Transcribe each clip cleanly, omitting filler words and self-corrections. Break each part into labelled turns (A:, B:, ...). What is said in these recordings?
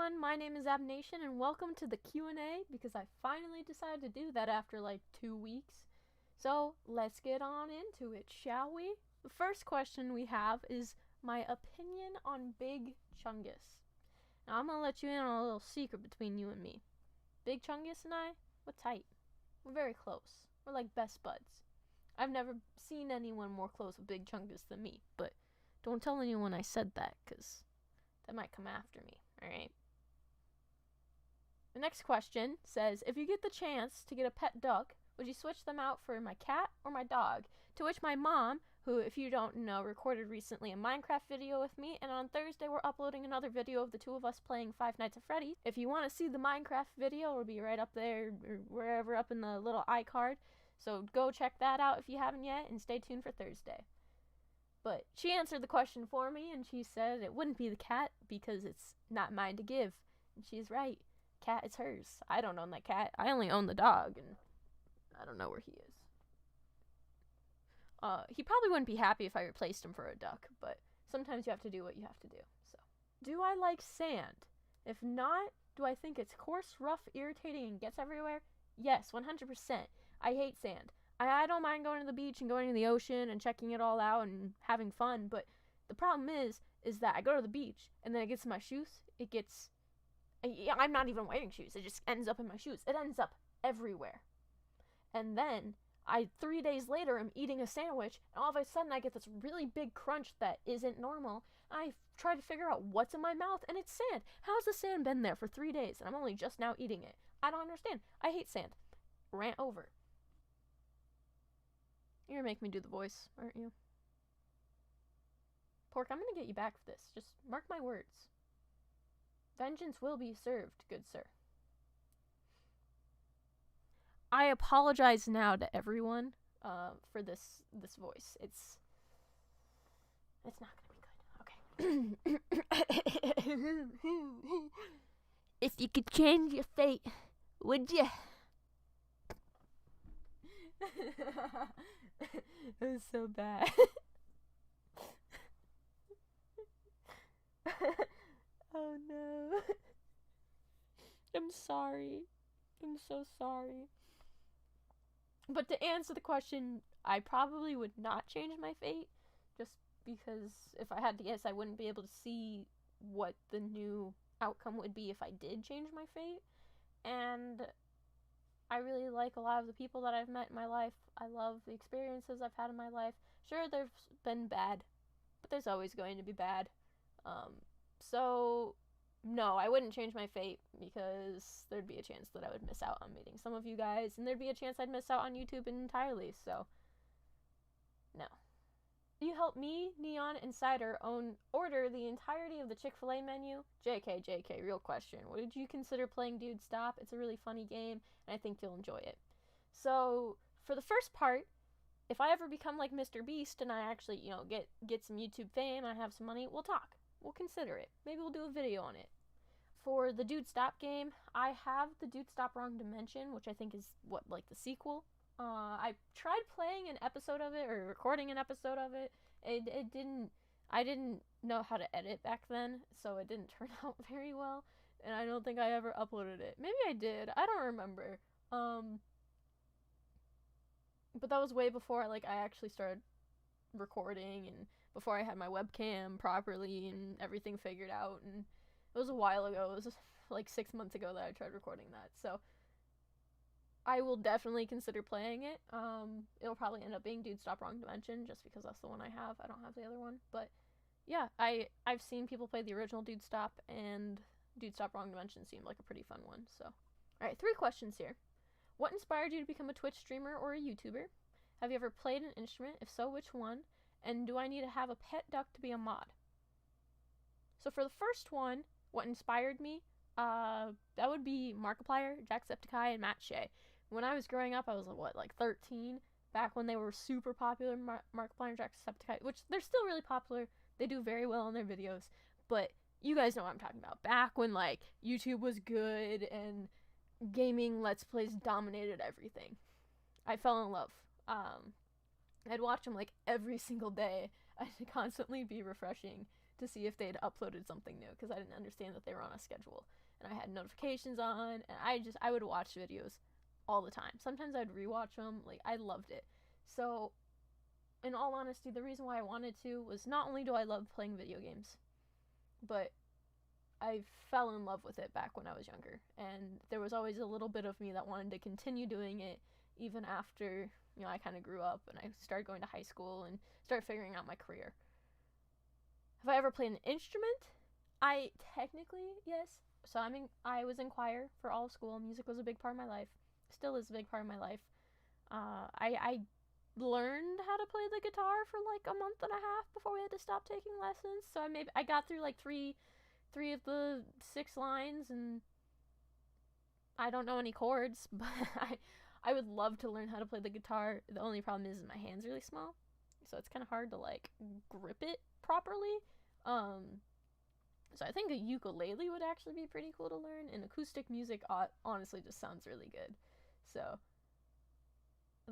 A: everyone, my name is Abnation and welcome to the Q&A because I finally decided to do that after like 2 weeks. So let's get on into it, shall we? The first question we have is my opinion on Big Chungus. Now I'm going to let you in on a little secret between you and me. Big Chungus and I, we're tight. We're very close. We're like best buds. I've never seen anyone more close with Big Chungus than me, but don't tell anyone I said that because that might come after me, alright? The next question says, if you get the chance to get a pet duck, would you switch them out for my cat or my dog? To which my mom, who, if you don't know, recorded recently a Minecraft video with me, and on Thursday we're uploading another video of the two of us playing Five Nights at Freddy's. If you want to see the Minecraft video, it'll be right up there, or wherever up in the little iCard. So go check that out if you haven't yet, and stay tuned for Thursday. But she answered the question for me, and she said it wouldn't be the cat because it's not mine to give. And she's right. Cat is hers. I don't own that cat. I only own the dog, and I don't know where he is. He probably wouldn't be happy if I replaced him for a duck, but sometimes you have to do what you have to do. So, do I like sand? If not, do I think it's coarse, rough, irritating, and gets everywhere? Yes, 100%. I hate sand. I don't mind going to the beach and going to the ocean and checking it all out and having fun, but the problem is that I go to the beach and then it gets in my shoes. I'm not even wearing shoes. It just ends up in my shoes. It ends up everywhere. And then 3 days later, I'm eating a sandwich, and all of a sudden I get this really big crunch that isn't normal. I try to figure out what's in my mouth, and it's sand. How's the sand been there for 3 days, and I'm only just now eating it? I don't understand. I hate sand. Rant over. You're gonna make me do the voice, aren't you? Pork, I'm gonna get you back for this. Just mark my words. Vengeance will be served, good sir. I apologize now to everyone for this voice. It's not gonna be good. Okay. If you could change your fate, would you? It was so bad. Oh no. I'm sorry. I'm so sorry. But to answer the question, I probably would not change my fate, just because if I had to guess, I wouldn't be able to see what the new outcome would be if I did change my fate. And I really like a lot of the people that I've met in my life. I love the experiences I've had in my life. Sure, there's been bad, but there's always going to be bad. So, no, I wouldn't change my fate because there'd be a chance that I would miss out on meeting some of you guys, and there'd be a chance I'd miss out on YouTube entirely, so, no. You help me, Neon, and Cider order the entirety of the Chick-fil-A menu? JK, real question. Would you consider playing Dude Stop? It's a really funny game, and I think you'll enjoy it. So, for the first part, if I ever become like Mr. Beast and I actually, get some YouTube fame and I have some money, we'll talk. We'll consider it. Maybe we'll do a video on it. For the Dude Stop game, I have the Dude Stop Wrong Dimension, which I think is the sequel. I tried playing an episode of it or recording an episode of it. I didn't know how to edit back then, so it didn't turn out very well, and I don't think I ever uploaded it. Maybe I did. I don't remember. But that was way before I actually started recording and before I had my webcam properly and everything figured out, and it was a while ago. It was like 6 months ago that I tried recording that, so I will definitely consider playing it. It'll probably end up being Dude Stop Wrong Dimension, just because that's the one I have. I don't have the other one, but yeah, I've seen people play the original Dude Stop, and Dude Stop Wrong Dimension seemed like a pretty fun one, so. Alright, 3 questions here. What inspired you to become a Twitch streamer or a YouTuber? Have you ever played an instrument? If so, which one? And do I need to have a pet duck to be a mod? So for the first one, what inspired me? That would be Markiplier, Jacksepticeye, and Matt Shea. When I was growing up, I was, 13? Back when they were super popular, Markiplier and Jacksepticeye, which they're still really popular. They do very well in their videos. But you guys know what I'm talking about. Back when, YouTube was good and gaming Let's Plays dominated everything. I fell in love. I'd watch them, every single day. I'd constantly be refreshing to see if they'd uploaded something new, because I didn't understand that they were on a schedule. And I had notifications on, and I would watch videos all the time. Sometimes I'd rewatch them. Like, I loved it. So, in all honesty, the reason why I wanted to was not only do I love playing video games, but I fell in love with it back when I was younger. And there was always a little bit of me that wanted to continue doing it even after, you know, I kind of grew up and I started going to high school and started figuring out my career. Have I ever played an instrument? I technically, yes. So I was in choir for all of school. Music was a big part of my life. Still is a big part of my life. I learned how to play the guitar for like a month and a half before we had to stop taking lessons. So I got through like three of the 6 lines, and I don't know any chords, but I would love to learn how to play the guitar. The only problem is my hand's really small, so it's kind of hard to like grip it properly. So I think a ukulele would actually be pretty cool to learn, and acoustic music honestly just sounds really good. So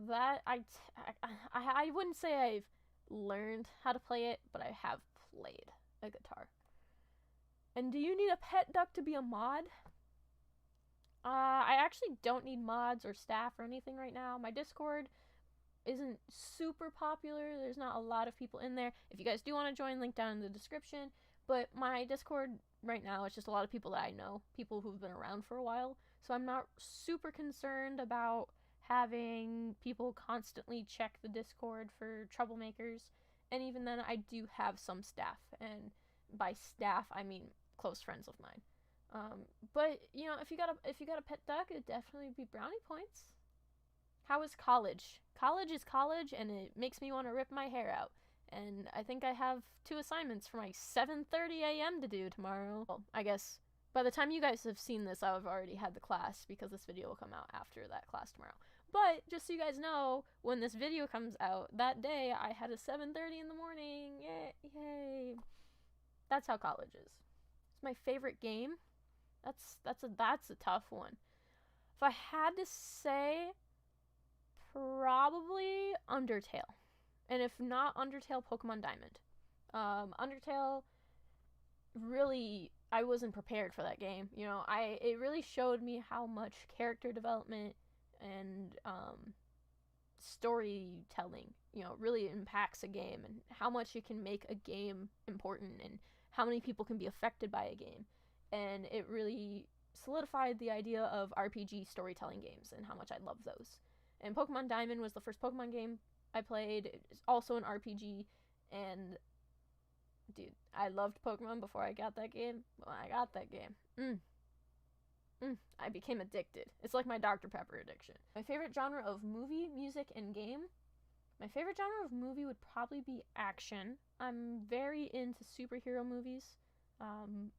A: that I wouldn't say I've learned how to play it, but I have played a guitar. And do you need a pet duck to be a mod? I actually don't need mods or staff or anything right now. My Discord isn't super popular. There's not a lot of people in there. If you guys do want to join, link down in the description. But my Discord right now is just a lot of people that I know, people who've been around for a while. So I'm not super concerned about having people constantly check the Discord for troublemakers. And even then, I do have some staff. And by staff, I mean close friends of mine. But you know, if you got a pet duck, it'd definitely be brownie points. How is college? College is college, and it makes me want to rip my hair out. And I think I have 2 assignments for my 7:30 a.m. to do tomorrow. Well, I guess by the time you guys have seen this, I've already had the class, because this video will come out after that class tomorrow. But just so you guys know, when this video comes out, that day I had a 7:30 in the morning. Yay! That's how college is. It's my favorite game. That's a tough one. If I had to say, probably Undertale. And if not Undertale, Pokemon Diamond. Undertale, really, I wasn't prepared for that game. You know, it really showed me how much character development and storytelling, you know, really impacts a game, and how much it can make a game important, and how many people can be affected by a game. And it really solidified the idea of RPG storytelling games and how much I love those. And Pokemon Diamond was the first Pokemon game I played. It's also an RPG, and dude, I loved Pokemon before I got that game. When I got that game, I became addicted. It's like my Dr. Pepper addiction. My favorite genre of movie, music, and game? My favorite genre of movie would probably be action. I'm very into superhero movies.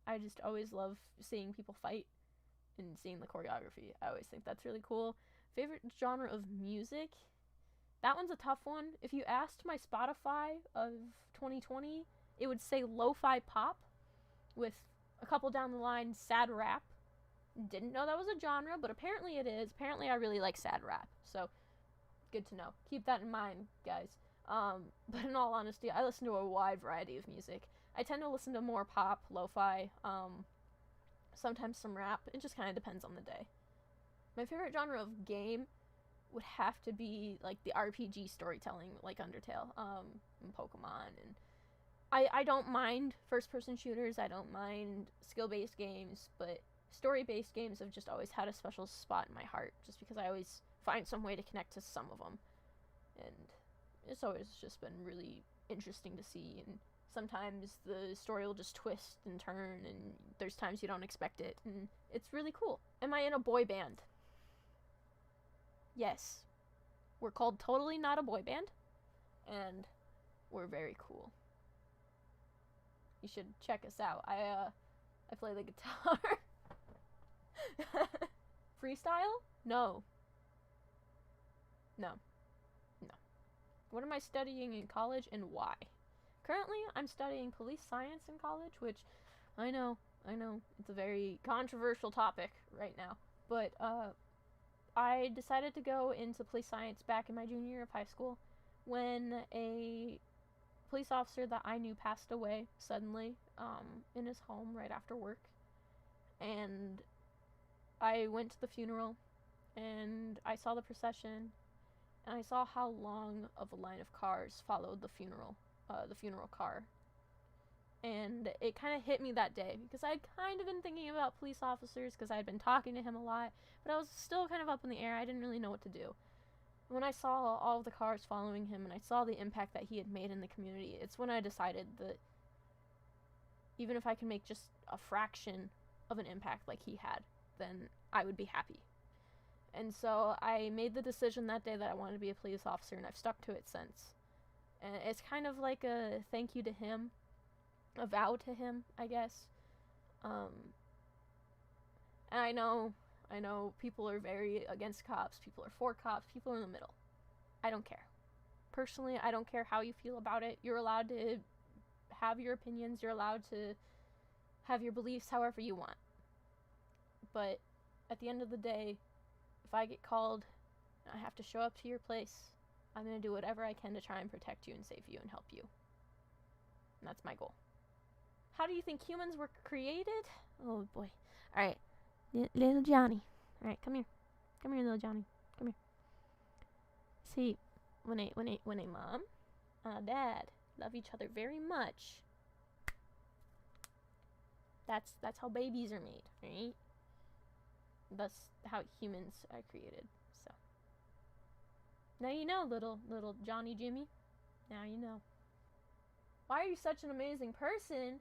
A: I just always love seeing people fight and seeing the choreography. I always think that's really cool. Favorite genre of music? That one's a tough one. If you asked my Spotify of 2020, it would say lo-fi pop, with a couple down the line sad rap. Didn't know that was a genre, but apparently it is. Apparently I really like sad rap, so good to know. Keep that in mind, guys. But in all honesty, I listen to a wide variety of music. I tend to listen to more pop, lo-fi, sometimes some rap. It just kind of depends on the day. My favorite genre of game would have to be like the RPG storytelling, like Undertale, and Pokemon. And I don't mind first-person shooters. I don't mind skill-based games, but story-based games have just always had a special spot in my heart, just because I always find some way to connect to some of them. And it's always just been really interesting to see, and sometimes the story will just twist and turn, and there's times you don't expect it, and it's really cool. Am I in a boy band? Yes. We're called Totally Not a Boy Band, and we're very cool. You should check us out. I play the guitar. Freestyle? No. What am I studying in college, and why? Currently, I'm studying police science in college, which I know, it's a very controversial topic right now. But I decided to go into police science back in my junior year of high school when a police officer that I knew passed away suddenly in his home right after work. And I went to the funeral, and I saw the procession, and I saw how long of a line of cars followed the funeral car. And it kind of hit me that day, because I'd kind of been thinking about police officers, because I'd been talking to him a lot, but I was still kind of up in the air. I didn't really know what to do. When I saw all of the cars following him, and I saw the impact that he had made in the community, it's when I decided that even if I can make just a fraction of an impact like he had, then I would be happy. And so I made the decision that day that I wanted to be a police officer, and I've stuck to it since. And it's kind of like a thank you to him, a vow to him, I guess. And I know people are very against cops, people are for cops, people are in the middle. I don't care. Personally, I don't care how you feel about it. You're allowed to have your opinions, you're allowed to have your beliefs however you want. But at the end of the day, if I get called and I have to show up to your place, I'm going to do whatever I can to try and protect you and save you and help you. And that's my goal. How do you think humans were created? Oh boy. Alright. Little Johnny. Alright, come here. Come here, little Johnny. Come here. See, when a mom and a dad love each other very much, that's how babies are made, right? That's how humans are created. So now you know, little Johnny Jimmy. Now you know. Why are you such an amazing person?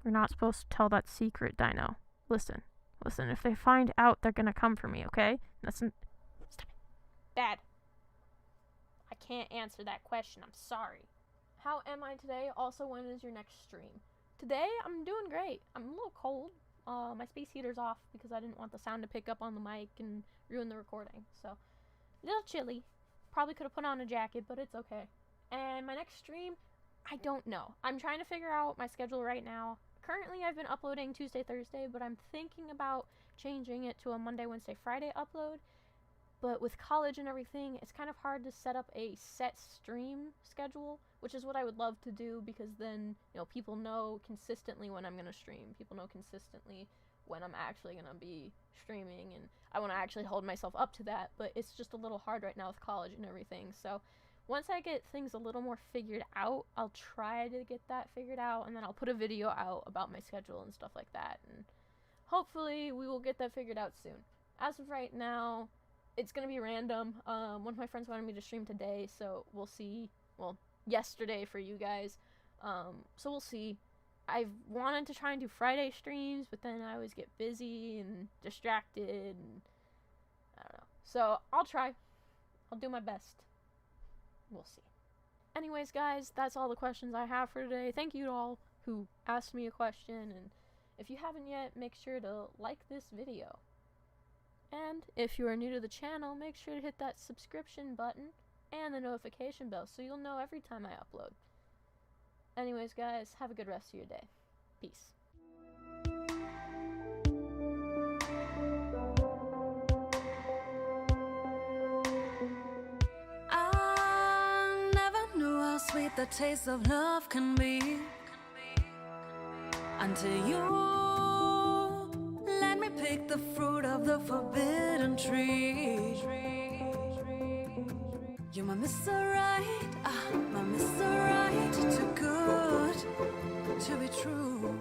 A: We're not supposed to tell that secret, Dino. Listen, if they find out, they're gonna come for me, okay? Stop it. Dad. I can't answer that question, I'm sorry. How am I today? Also, when is your next stream? Today, I'm doing great. I'm a little cold. My space heater's off because I didn't want the sound to pick up on the mic and ruin the recording. So, a little chilly. Probably could have put on a jacket, but it's okay. And my next stream, I don't know. I'm trying to figure out my schedule right now. Currently, I've been uploading Tuesday, Thursday, but I'm thinking about changing it to a Monday, Wednesday, Friday upload. But with college and everything, it's kind of hard to set up a set stream schedule, which is what I would love to do, because then, people know consistently when I'm going to stream. People know consistently when I'm actually going to be streaming, and I want to actually hold myself up to that, but it's just a little hard right now with college and everything. So once I get things a little more figured out, I'll try to get that figured out, and then I'll put a video out about my schedule and stuff like that, and hopefully we will get that figured out soon. As of right now, it's going to be random. One of my friends wanted me to stream today, so we'll see. Well, yesterday for you guys. So we'll see. I've wanted to try and do Friday streams, but then I always get busy and distracted, and I don't know. So I'll try. I'll do my best. We'll see. Anyways, guys, that's all the questions I have for today. Thank you to all who asked me a question, and if you haven't yet, make sure to like this video. And if you are new to the channel, make sure to hit that subscription button and the notification bell so you'll know every time I upload. Anyways, guys, have a good rest of your day. Peace.
B: I never knew how sweet the taste of love can be until you let me pick the fruit of the forbidden tree. You're my Mr. Right, my Mr. Right, too good to be true.